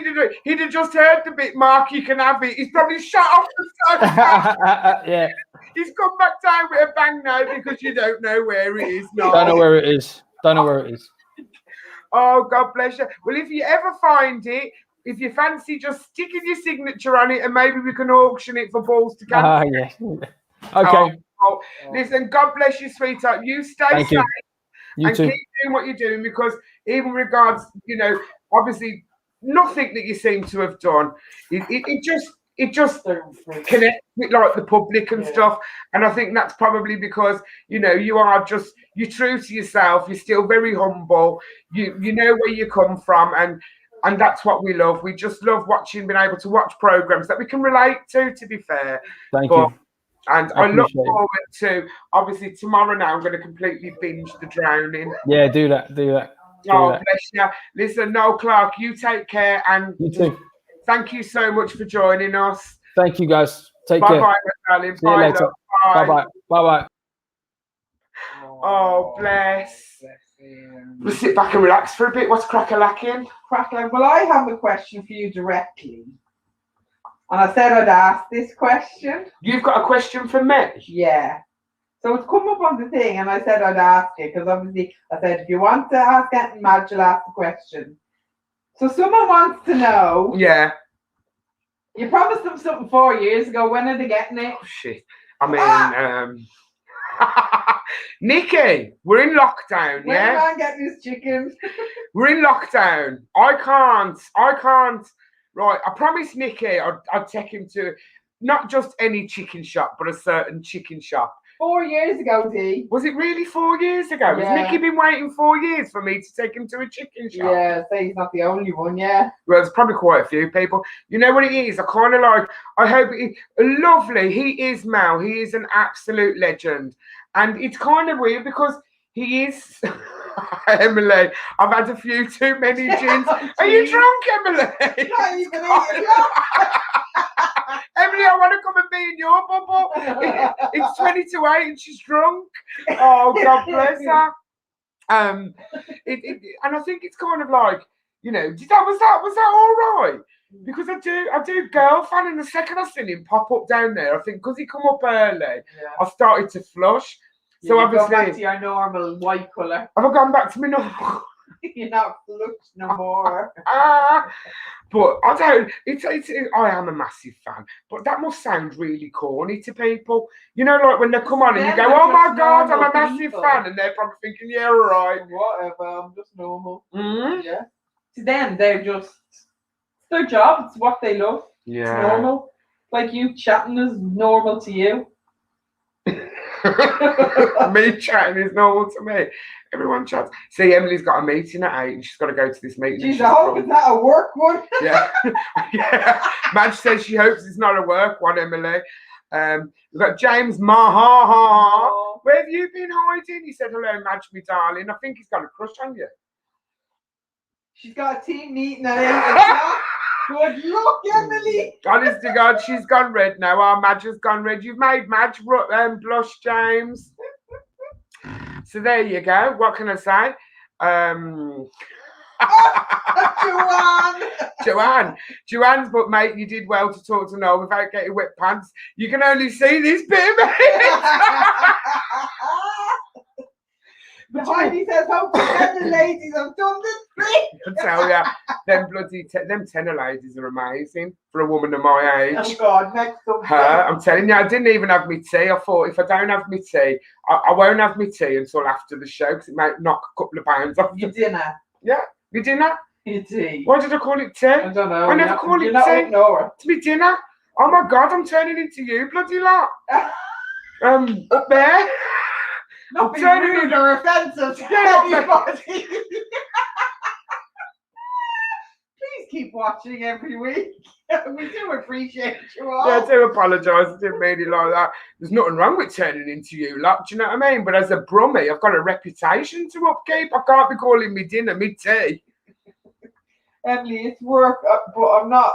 he'd have just heard the bit, Mark, you can have it. He's probably shut off the side. Yeah. He's come back down with a bang now because you don't know where it is. No. Don't know where it is. Oh, God bless you. Well, if you ever find it, if you fancy just sticking your signature on it and maybe we can auction it for Balls to Cancer. Yeah. Okay. Listen, God bless you, sweetheart. You stay safe and too. keep doing what you're doing because even regards, obviously nothing that you seem to have done, it just connects with like the public and stuff. And I think that's probably because, you're true to yourself. You're still very humble. You know where you come from and that's what we love. We just love being able to watch programs that we can relate to be fair. Thank you. And I look forward to, obviously, tomorrow now I'm going to completely binge The Drowning. Yeah, do that. Bless you. Listen, Noel Clarke, you take care. And you too. Thank you so much for joining us. Thank you, guys. Take care. Bye-bye, darling. See you later. Bye-bye. Bye-bye. Oh, bless. We'll sit back and relax for a bit. What's crack-a-lacking? Well, I have a question for you directly. And I said I'd ask this question. You've got a question for me? Yeah. So it's come up on the thing, and I said I'd ask it, because obviously I said, if you want to ask anything, Madge will ask the question. So someone wants to know. Yeah. You promised them something 4 years ago. When are they getting it? Oh, shit. I mean, Nikki, we're in lockdown, when am I getting his chicken? We're in lockdown. I can't. Right, I promised Nikki I'd take him to not just any chicken shop, but a certain chicken shop. 4 years ago, Dee. Was it really 4 years ago? Yeah. Has Nikki been waiting 4 years for me to take him to a chicken shop? Yeah, say he's not the only one, yeah. Well, there's probably quite a few people. You know what it is? I kind of like, I hope lovely. He is Mel. He is an absolute legend. And it's kind of weird because he is... Emily, I've had a few too many gins. Are you drunk, Emily? Not even Emily, I want to come and be in your bubble. It's 20 to 8 and she's drunk. Oh, God bless her. And I think it's kind of like, was that all right? Because I do girl fan, and the second I seen him pop up down there, I think because he come up early, I started to flush. So obviously, go back to your normal white colour. Have I gone back to my normal? You're not flushed no more. But I don't. I am a massive fan, but that must sound really corny to people. Like when they come on and you go, "Oh my God, I'm a massive fan," and they're probably thinking, "Yeah, all right, whatever, I'm just normal." Mm-hmm. Yeah. To them, they're just it's their job. It's what they love. Yeah. It's normal. Like you chatting is normal to you. Me chatting is normal to me. Everyone chats. See, Emily's got a meeting at 8 and she's got to go to this meeting. She's hope is that a work one? Yeah. Yeah. Madge says she hopes it's not a work one, Emily. We've got James Maha. Where have you been hiding? He said, "Hello, Madge, me darling. I think he's got a crush on you." She's got a team meeting at 8 o'clock. Good luck, Emily. Honest to God, she's gone red now. Our Madge has gone red. You've made Madge blush, James. So there you go. What can I say? Joanne's, but mate, you did well to talk to Noel without getting wet pants. You can only see this bit of me. Heidi says, hope the ladies have done this thing. I tell ya, them tenor ladies are amazing for a woman of my age. Oh God, next up. I'm telling you, I didn't even have my tea. I thought if I don't have my tea, I won't have my tea until after the show because it might knock a couple of pounds off. Your dinner. Yeah, your dinner. Your tea. Why did I call it tea? I don't know. I never call it tea. It's my dinner. Oh my God, I'm turning into you, bloody lot. Up there. Not being rude or offensive to anybody. Please keep watching every week. We do appreciate you all. Yeah, I do apologise. I didn't mean it like that. There's nothing wrong with turning into you lot. Do you know what I mean? But as a brummie, I've got a reputation to upkeep. I can't be calling me dinner, me tea. Emily, it's work, but I'm not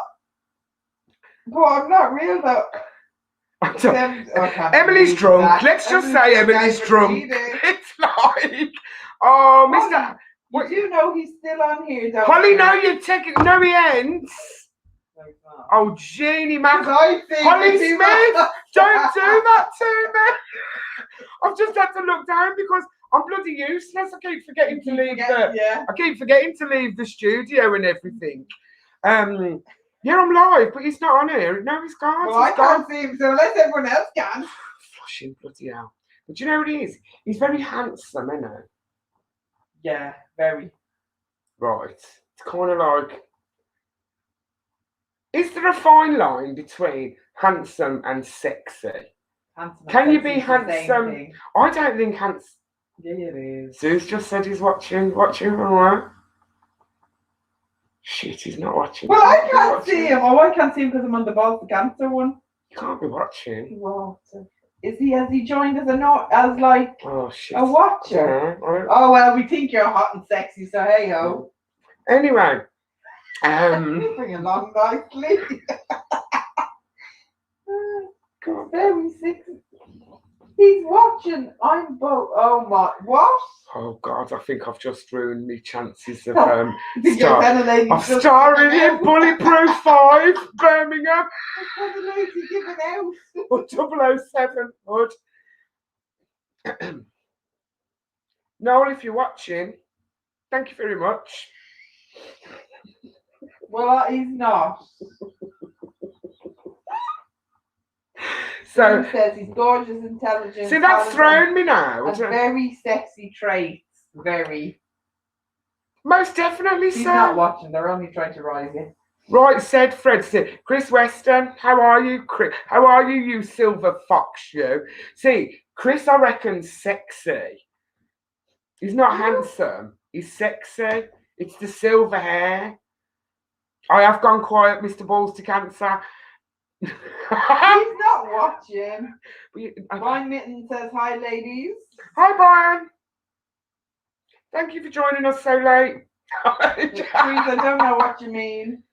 real though. Emily's drunk. Let's just say Emily's drunk. It's like, oh, Mr. What you know he's still on here, don't Holly, you? no, you're taking. No, he ends. Oh, Jeannie, man. Holly Smith, don't do that to me. I've just had to look down because I'm bloody useless. I keep forgetting to leave I keep forgetting to leave the studio and everything. Yeah, I'm live, but he's not on here. No, he's gone. Well, I can't see him, so unless everyone else can. Flushing bloody hell. But do you know what he is? He's very handsome, isn't he? Yeah, very. Right. It's kind of like... Is there a fine line between handsome and sexy? Can you be handsome? I don't think handsome... Yeah, it is. Zeus just said he's watching. Watching all right. Shit, he's not watching. Well, I can't see him. Oh, I can't see him because I'm on the Balls of Cancer one. You can't be watching. What? Has he joined as oh, shit. a watcher? Yeah, oh, well, we think you're hot and sexy, so hey ho. Anyway. Bring along nicely. God, very sexy. He's watching. I'm both. Oh my, what? Oh God, I think I've just ruined my chances of starring in Bulletproof 5, Birmingham. The lady giving out. Or 007, Hood. Noel, if you're watching, thank you very much. Well, he's not. So he says he's gorgeous, intelligent. See, that's thrown me now. And very sexy traits. Very. Most definitely, He's so. not watching. They're only trying to rise him. Right, said Fred. Chris Weston, how are you, Chris? How are you, you silver fox, you? See, Chris, I reckon, sexy. He's not handsome. He's sexy. It's the silver hair. I have gone quiet, Mr. Balls to Cancer. He's not watching. But Brian Mitten says, hi, ladies. Hi, Brian. Thank you for joining us so late. Please, I don't know what you mean.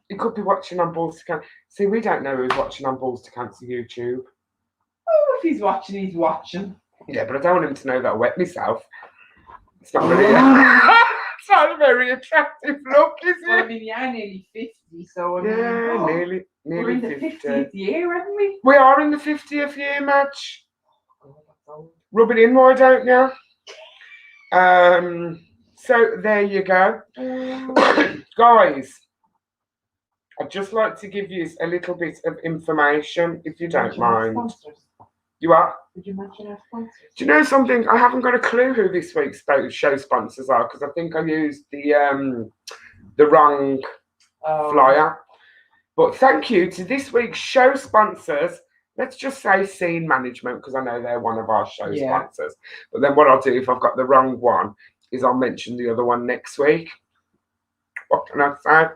You could be watching on Balls to Cancer. See, we don't know who's watching on Balls to Cancer YouTube. Oh, if he's watching, he's watching. Yeah, but I don't want him to know that I wet myself. It's not really... It's not a very attractive look, is it? Well, I mean, you're nearly 50, so I mean... Yeah, nearly we're in the 50th year, haven't we? We are in the 50th year, Madge. Rub it in, why don't you? So there you go. Guys, I'd just like to give you a little bit of information, if you don't mind. You are? Did you mention our sponsors? Do you know something? I haven't got a clue who this week's show sponsors are because I think I used the wrong flyer. But thank you to this week's show sponsors. Let's just say Scene Management because I know they're one of our show sponsors. But then what I'll do if I've got the wrong one is I'll mention the other one next week. What can I say?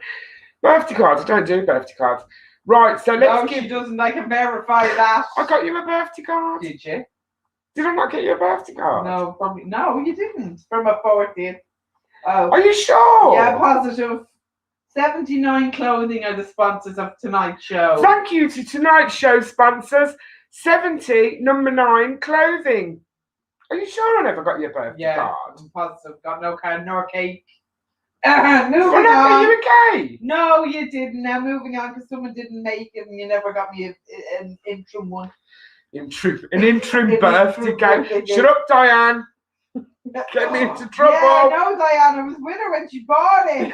Birthday cards. I don't do birthday cards. Right, so let's she doesn't. I can verify that. I got you a birthday card. Did you? Did I not get you a birthday card? No, probably. No, you didn't. From a 40th. Oh. Are you sure? Yeah, positive. 79 Clothing are the sponsors of tonight's show. Thank you to tonight's show sponsors. 70, number 9, Clothing. Are you sure I never got your birthday card? I'm positive. Got no card nor cake. Moving What happened? on. You okay? No, you didn't. Now moving on because someone didn't make it and you never got me an interim one. An interim birthday cake. Shut up, Diane. Get me into trouble. Yeah, no, Diana was with her when she bought it.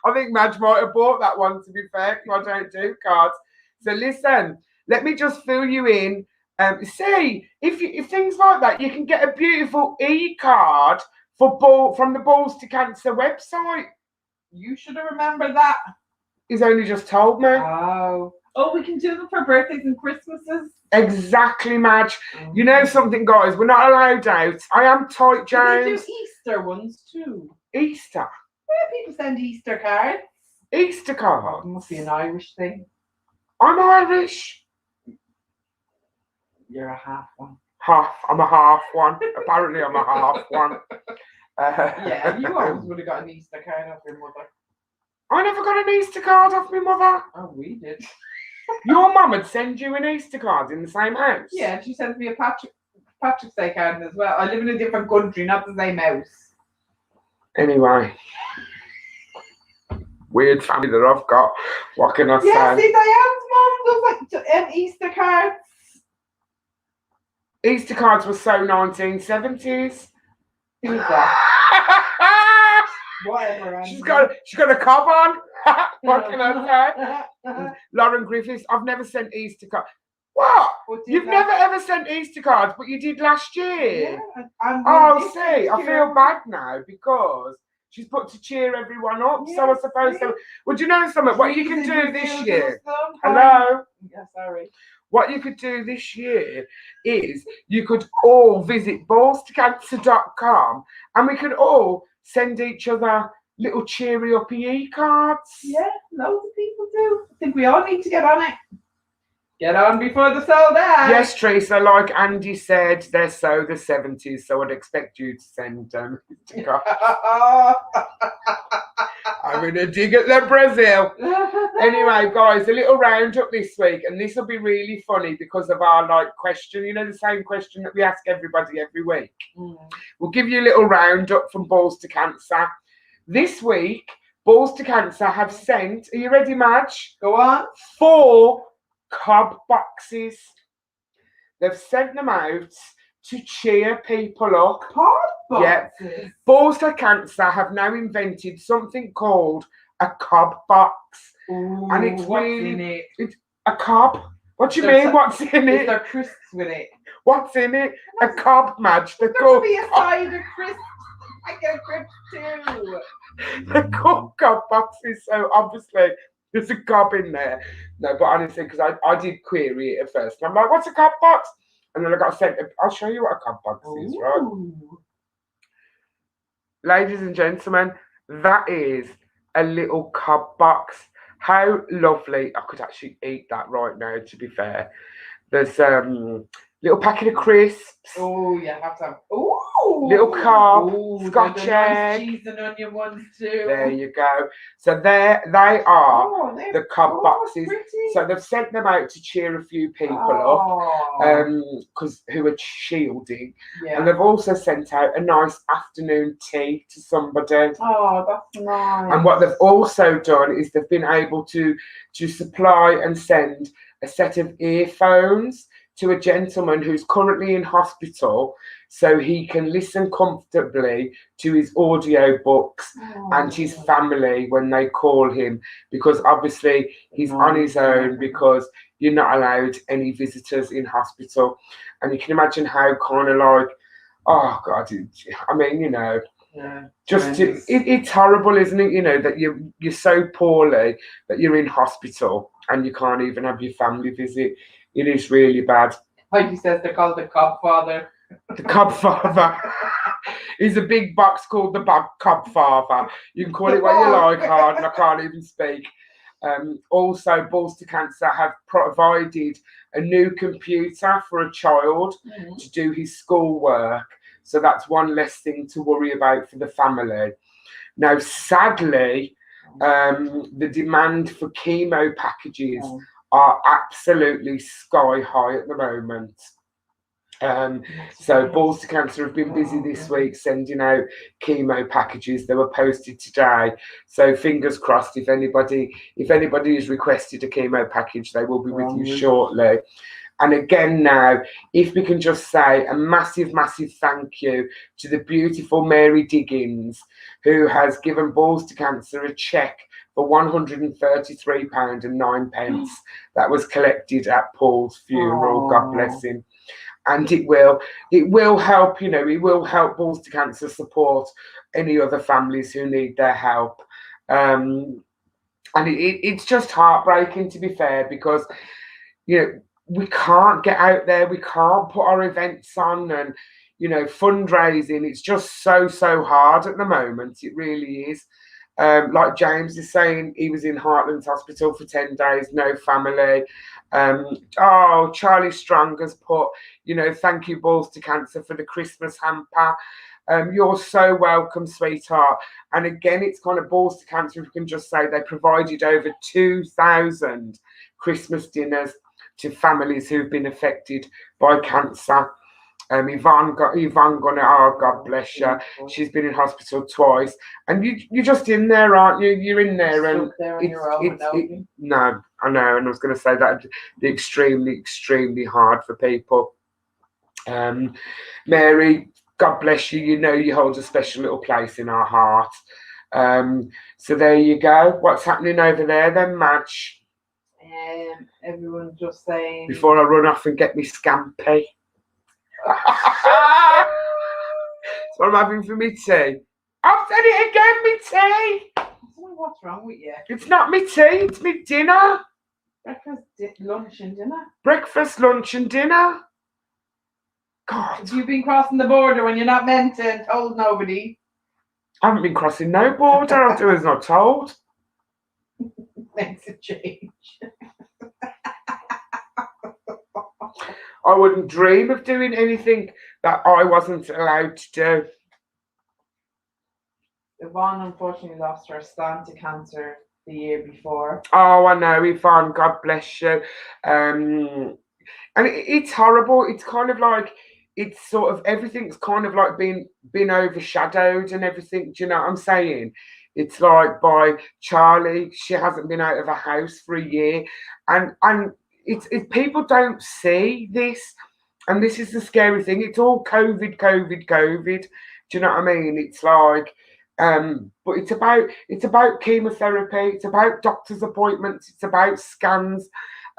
I think Madge might have bought that one, to be fair, because I don't do cards. So listen, let me just fill you in. See, if things like that, you can get a beautiful e-card from the Balls to Cancer website. You should have remembered that. He's only just told me. Oh, we can do them for birthdays and Christmases. Exactly, Madge. You know something, guys? We're not allowed out. I am tight, Can they James. do Easter ones too? Easter. Yeah, people send Easter cards. Easter Oh, card. it must be an Irish thing. I'm Irish. You're a half one. I'm a half one. Apparently, I'm a half one. Yeah, you always would have got an Easter card off your mother. I never got an Easter card off my mother. Oh, we did. Your mum would send you an Easter card in the same house. Yeah, and she sends me a Patrick's Day card as well. I live in a different country, not the same house. Anyway. Weird family that I've got. What can I say? Yeah, see, Diane's mum does like Easter cards. Easter cards were so 1970s. Who's that? Whatever. She's got a cob on. What can I say? Lauren Griffiths, I've never sent Easter cards. What? You've never ever sent Easter cards, but you did last year. Yeah, oh, see, I feel bad now because she's put to cheer everyone up. Yeah, so I suppose so. Well, do you know something? What you can do this year? Hello? Hello? Yeah, sorry. What you could do this year is you could all visit ballstocancer.com and we could all send each other little cheery uppy e-cards. Yeah, loads of people do. I think we all need to get on it. Get on before the sold out. Yes, Teresa, like Andy said, they're so the 70s, so I'd expect you to send I'm in a dig at the Brazil. Anyway, guys, a little roundup this week, and this will be really funny because of our question. You know, the same question that we ask everybody every week. We'll give you a little roundup from Balls to Cancer. This week, Balls to Cancer have sent, are you ready, Madge? Go on. 4 cob boxes. They've sent them out to cheer people up. Cob boxes? Yeah. Balls to Cancer have now invented something called a cob box. Ooh, and it's what's really in it? It's a cob. What do you There's mean? What's in Is it? there crisps with it? What's in it? A cob, Madge. They're There called could be a side of crisps. I get a crisp too. they're called cob boxes. So obviously there's a cob in there. No, but honestly, because I did query it at first. And I'm like, what's a cob box? And then I got sent. I'll show you what a cob box is, right? Ladies and gentlemen, that is a little cob box. How lovely. I could actually eat that right now, to be fair. There's little packet of crisps. Oh, you have to have. Ooh. Little cob. Ooh, Scotch nice egg. cheese and onion ones too. There you go. So there they are, the cob boxes. Pretty. So they've sent them out to cheer a few people up, because who are shielding. Yeah. And they've also sent out a nice afternoon tea to somebody. Oh, that's nice. And what they've also done is they've been able to supply and send a set of earphones to a gentleman who's currently in hospital so he can listen comfortably to his audio books and his family when they call him, because obviously he's on his own because you're not allowed any visitors in hospital. And you can imagine how kind of oh God, I mean, you know, it's horrible, isn't it? You know, that you're so poorly that you're in hospital and you can't even have your family visit. It is really bad. Like he says, they're called the Cob Father. The Cob Father. Is a big box called the Cob Father. You can call it what you like, hard, and I can't even speak. Also, Balls to Cancer have provided a new computer for a child to do his schoolwork. So that's one less thing to worry about for the family. Now, sadly, the demand for chemo packages are absolutely sky high at the moment. So Balls to Cancer have been busy this week sending out chemo packages. They were posted today. So fingers crossed, if anybody has requested a chemo package, they will be with you shortly. And again now, if we can just say a massive, massive thank you to the beautiful Mary Diggins, who has given Balls to Cancer a cheque for £133.09 that was collected at Paul's funeral. God bless him. And it will help, it will help Balls to Cancer support any other families who need their help. And it's just heartbreaking, to be fair, because, we can't get out there, we can't put our events on and, fundraising. It's just so hard at the moment. It really is. Like James is saying, he was in Heartlands Hospital for 10 days, no family. Charlie Strong has put, thank you, Balls to Cancer, for the Christmas hamper. You're so welcome, sweetheart. And again, it's kind of Balls to Cancer, if we can just say, they provided over 2,000 Christmas dinners to families who've been affected by cancer. Yvonne Gunner, oh, God bless you. She's been in hospital twice. And you're just in there, aren't you? You're in there. And no, I know. And I was going to say that it'd be extremely, extremely hard for people. Mary, God bless you. You hold a special little place in our heart. So there you go. What's happening over there then, Madge? Everyone just saying. Before I run off and get me scampi. That's what I'm having for me tea. I've said it again, me tea. I don't know what's wrong with you. It's not me tea, it's me dinner. Breakfast, lunch and dinner. Breakfast, lunch and dinner. God. Have you been crossing the border when you're not meant to and told nobody? I haven't been crossing no border. I'll do as not told. Makes a change. I wouldn't dream of doing anything that I wasn't allowed to do. Yvonne unfortunately lost her son to cancer the year before. Oh, I know, Yvonne, God bless you. And it's horrible. It's kind of like, it's sort of, everything's kind of like been overshadowed and everything. Do you know what I'm saying? It's like by Charlie, she hasn't been out of a house for a year. And it's people don't see this, and this is the scary thing. It's all COVID. Do you know what I mean? It's like, but it's about chemotherapy. It's about doctor's appointments. It's about scans.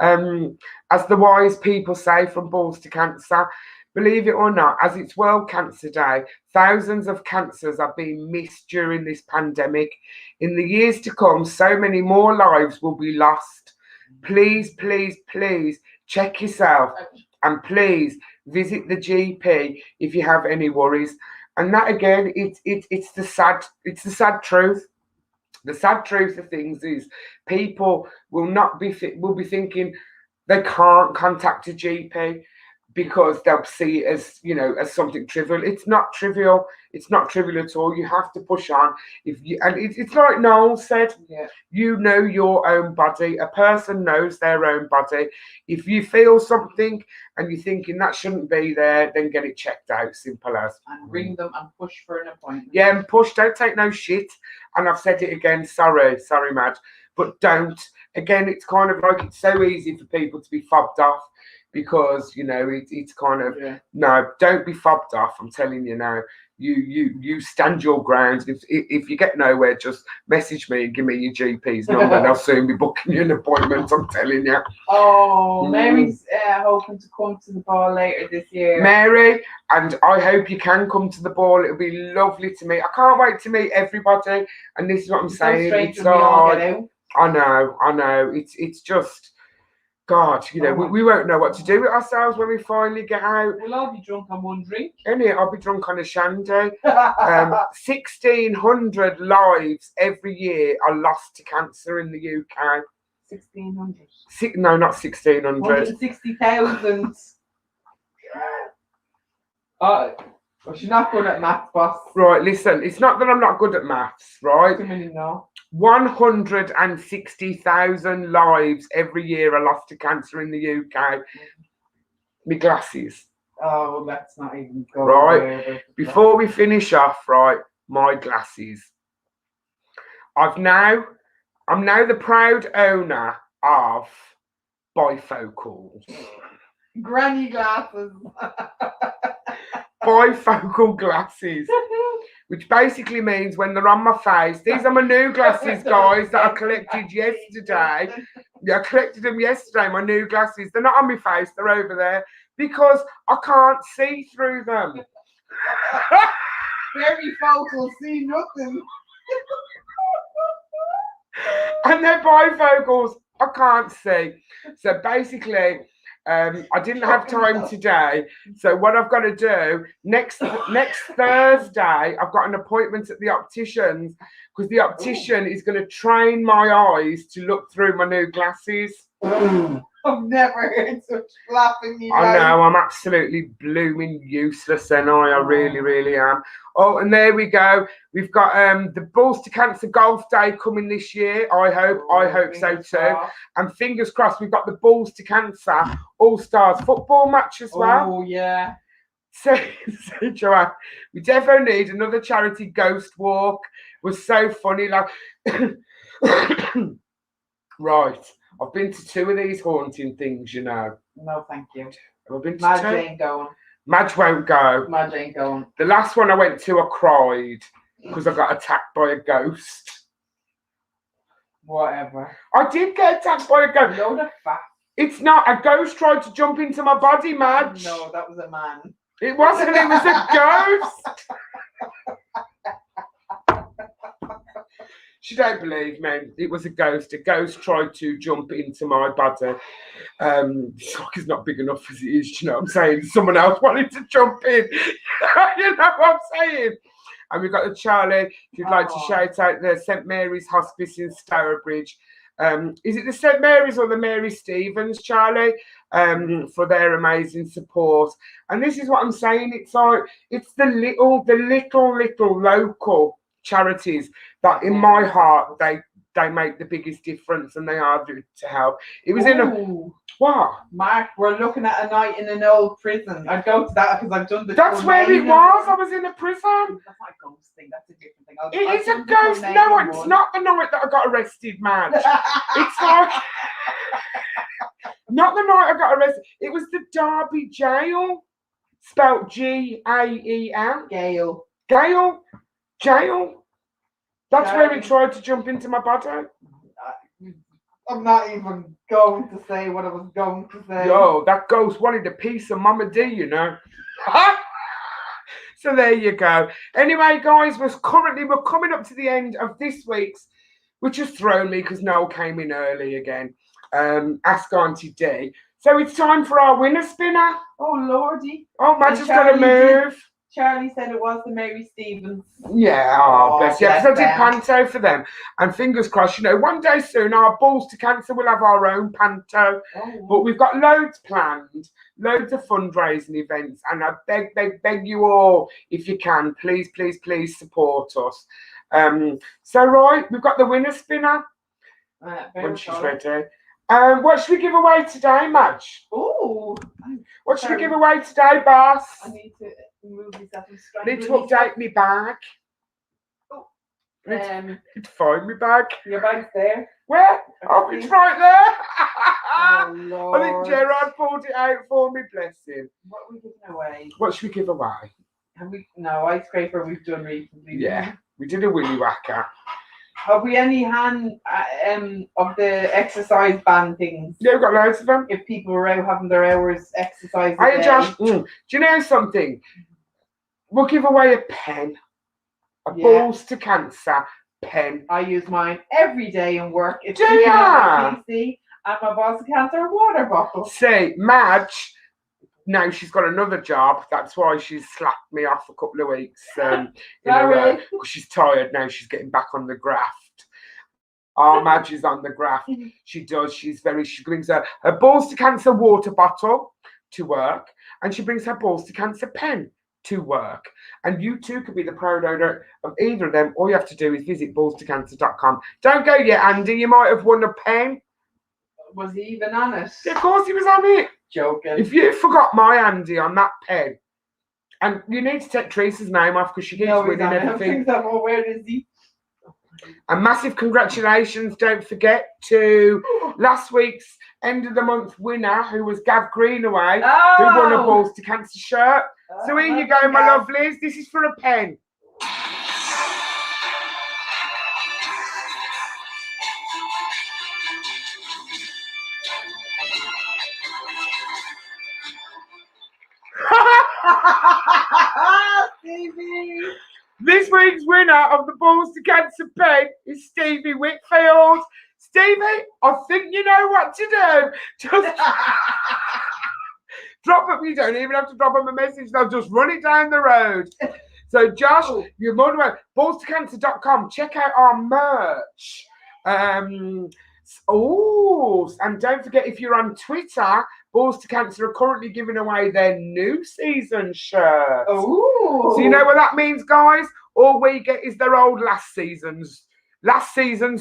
As the wise people say from Balls to Cancer, believe it or not, as it's World Cancer Day, thousands of cancers are being missed during this pandemic. In the years to come, so many more lives will be lost. Please check yourself, and please visit the GP if you have any worries. And that again, it's the sad truth. The sad truth of things is people will be thinking they can't contact a GP because they'll see it as, as something trivial. It's not trivial. It's not trivial at all. You have to push on. It's like Noel said, you know your own body. A person knows their own body. If you feel something and you're thinking that shouldn't be there, then get it checked out. Simple as. And ring them and push for an appointment. Yeah, and push. Don't take no shit. And I've said it again. Sorry, Madge. But don't. Again, it's kind of like, it's so easy for people to be fobbed off. Because it's kind of no, don't be fobbed off. I'm telling you now. You stand your ground. If you get nowhere, just message me and give me your GP's number, and I'll soon be booking you an appointment. I'm telling you. Oh, Mary's hoping to come to the ball later this year. Mary, and I hope you can come to the ball. It'll be lovely to meet. I can't wait to meet everybody. And this is what I'm saying. It's like, I know. It's just. God, we won't know what to do with ourselves when we finally get out. We'll all be drunk on one drink. I'll be drunk on a shandy. 1,600 lives every year are lost to cancer in the UK. 1,600? No, not 1,600. 160,000. Well, she's not good at maths, boss. Right, listen, it's not that I'm not good at maths, right? Too many no. 160,000 lives every year are lost to cancer in the UK. My glasses. Oh, let's not even go Right. there. Before we finish off, right, my glasses. I'm now the proud owner of bifocals. Granny glasses. Bifocal glasses, which basically means when they're on my face, these are my new glasses, guys, that I collected yesterday. Yeah, I collected them yesterday, my new glasses. They're not on my face, they're over there because I can't see through them. Very focal, see nothing. And they're bifocals, I can't see. So basically, I didn't have time today. So what I've got to do next Thursday, I've got an appointment at the optician's because the optician is going to train my eyes to look through my new glasses. I've never heard such flapping. I know, I'm absolutely blooming useless, and I really, really am. Oh, and there we go. We've got the Balls to Cancer Golf Day coming this year. I hope so too. And fingers crossed, we've got the Balls to Cancer All-Stars football match as well. Oh, yeah. So Joanne, we definitely need another charity ghost walk. It was so funny, like right. I've been to 2 of these haunting things, you know. No, thank you. Have I been to Madge 2? ain't going. Madge won't go. Madge ain't going. The last one I went to, I cried because I got attacked by a ghost. Whatever. I did get attacked by a ghost. No, the fact. It's not. A ghost tried to jump into my body, Madge. No, that was a man. It wasn't. It was a ghost. She don't believe me. It was a ghost. A ghost tried to jump into my body. Sock is not big enough as it is. Do you know what I'm saying? Someone else wanted to jump in. You know what I'm saying? And we've got the Charlie. If you'd like to shout out the St Mary's Hospice in Stourbridge. Is it the St Mary's or the Mary Stevens, Charlie? For their amazing support. And this is what I'm saying. It's like it's the little local charities that in my heart they make the biggest difference, and they are to help. It was in a what? Mark, we're looking at a night in an old prison. I'd go to that because I've done the. That's where it was. I was in a prison. That's not a ghost thing. That's a different thing. It is a ghost. No, it's not the night that I got arrested, man. It's like not the night I got arrested. It was the Derby jail, spelt Gael. Jail. That's where it tried to jump into my body. I'm not even going to say what I was going to say. Yo, that ghost wanted a piece of Mama D, you know. So there you go. Anyway, guys, we're coming up to the end of this week's, which has thrown me because Noel came in early again. Ask Aunty Dee. So it's time for our winner spinner. Oh lordy. Oh, Madge has got to move. Charlie said it was the Mary Stevens. Yeah, bless you. Because I did panto for them. And fingers crossed, you know, one day soon, our Balls to Cancer will have our own panto. Oh. But But we've got loads planned, loads of fundraising events. And I beg you all, if you can, please support us. So, right, we've got the winner spinner. When she's ready. What should we give away today, Madge? Oh. What should we give away today, boss? I need to move myself and I need to update me bag. Oh. I need to find me bag. Your bag's there. Where? Oh, it's right there. Oh, Lord. I think Gerard pulled it out for me, bless him. What are we giving away? What should we give away? No, ice scraper we've done recently. Yeah, we did a willy whacker. Have we any hand of the exercise band things? Yeah, we've got loads of them. If people are out having their hours exercising. Hey, Josh, do you know something? We'll give away a pen. A Balls to Cancer pen. I use mine every day in work. It's Do sitting on ya? my PC and my Balls to Cancer water bottle. See, Madge, now she's got another job. That's why she's slapped me off a couple of weeks. Because she's tired now. She's getting back on the graft. Our Madge is on the graft. She does. She brings her Balls to Cancer water bottle to work, and she brings her Balls to Cancer pen to work. And you too could be the proud owner of either of them. All you have to do is visit ballstocancer.com. Don't go yet, Andy. You might have won a pen. Was he even on it? Of course he was on it. Joking. If you forgot my Andy on that pen, and you need to take Teresa's name off because she keeps No, he's winning on it. everything. Oh, where is he? And massive congratulations, don't forget, to last week's end of the month winner, who was Gav Greenaway, who won a Balls to Cancer shirt. So here you go, my lovelies. This is for a pen. Stevie. This week's winner of the Balls to Cancer pen is Stevie Whitfield. Stevie, I think you know what to do. Just drop them. You don't even have to drop them a message. They'll just run it down the road. So, Josh, you're more than welcome. Ballstocancer.com. Check out our merch. And don't forget, if you're on Twitter, Balls to Cancer are currently giving away their new season shirts. Oh, so you know what that means, guys? All we get is their old last season's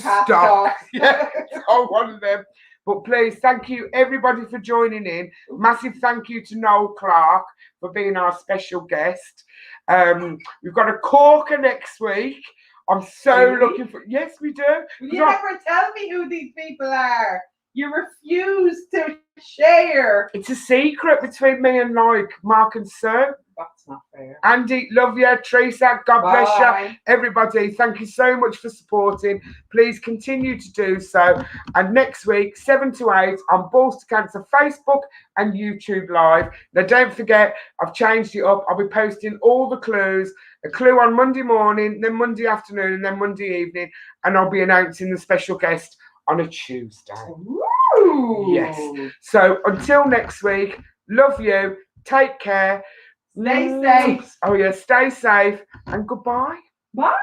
stock. Yeah, on one of them. But please, thank you everybody for joining in. Massive thank you to Noel Clarke for being our special guest. We've got a corker next week. I'm so looking for. Yes, we do. You never tell me who these people are. You refuse to share. It's a secret between me and Mark and Sue. That's not fair. Andy, love you. Teresa, God bless you. Everybody, thank you so much for supporting. Please continue to do so. And next week, 7 to 8 on Balls to Cancer Facebook and YouTube Live. Now, don't forget, I've changed it up. I'll be posting all the clues. A clue on Monday morning, then Monday afternoon, and then Monday evening. And I'll be announcing the special guest on a Tuesday. Ooh. Yes. So until next week, love you. Take care. Stay safe. Oh yeah, stay safe and goodbye. Bye.